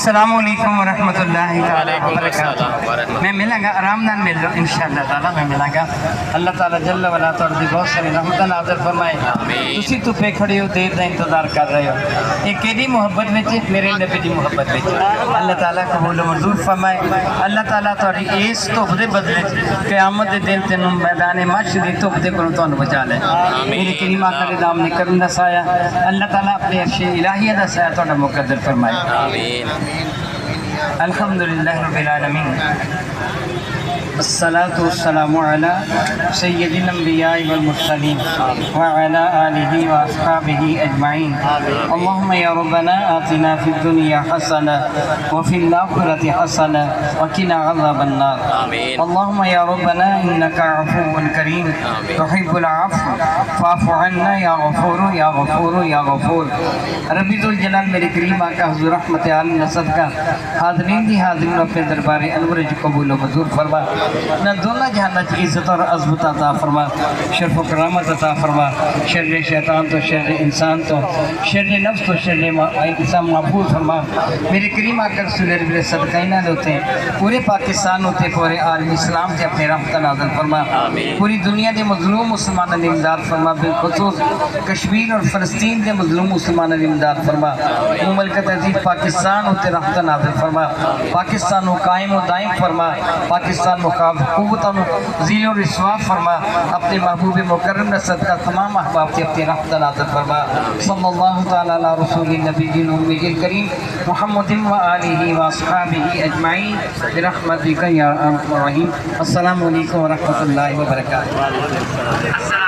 السلام علیکم ورحمۃ اللہ وبرکاتہ۔ میں ملوں گا آرام نال مل رہا انشاءاللہ تعالیٰ میں ملاں گا۔ اللہ تعالیٰ جل وعلا تہاڈی بہت ساری رحمتاں نازل فرمائے۔ تسی تو پہ کھڑے ہو دیر دا انتظار کر رہے ہو، یہ کیڑی محبت وچ میرے نبی دی محبت وچ اللہ تعالیٰ قبول و منظور فرمائے۔ اللہ تعالیٰ تہاڈی اس دھوپ دے بدلے قیامت دے دن تینوں میدان محشر دی دھوپ دے کولوں تانوں بچا لے۔ میرے کریم آقا دے نام نے کرم دا سایہ اللہ تعالیٰ اپنے عرش الہیہ دا سایہ تہاڈا مقدر فرمائے۔ الحمدللہ رب العالمین، الصلاة والسلام على سید الانبیاء والمرسلین وعلى آلہ واصحابہ اجمعین۔ اللہم یا ربنا آتنا فی الدنیا حسنہ وفی الآخرۃ حسنہ وقنا عذاب النار۔ اللہم یا ربنا انکا عفو کریم تحب العفو فاعف عنا یا غفور یا غفور یا غفور۔ ربی ذوالجلال میرے کریم آقا حضور رحمت عالم صدقہ حاضرین دی حاضرین اپنے دربار انور قبول و منظور فرما۔ نہ دونوں جہاں کی عزت اور عظمت عطا فرما، شرف و کرامت عطا فرما، شر شیطان تو شر انسان تو شر نفس تو شر انسان محفوظ فرما۔ میرے کریم آقا رسول اللہ صدقہ انہاں دے ہوتے پورے پاکستان ہوتے پورے عالم اسلام سے اپنے رحمت نازل فرما۔ پوری دنیا دے مظلوم مسلمانوں نے امداد فرما، بالخصوص کشمیر اور فلسطین دے مظلوم مسلمانوں نے امداد فرما۔ مملکت عزیز پاکستان ہوتے رحمت نازل فرما، پاکستان کو قائم و دائم فرما، پاکستان قوتوں ذیل و رسوا فرما۔ اپنے محبوب مکرم نے صدقہ تمام احباب سے اپنی رحمت نازل فرما۔ صلی اللہ تعالیٰ علی رسول النبی الامی الکریم محمد و آلہ و اصحابہ اجمعین برحمتک یا ارحم الراحمین۔ السلام علیکم ورحمۃ اللہ وبرکاتہ۔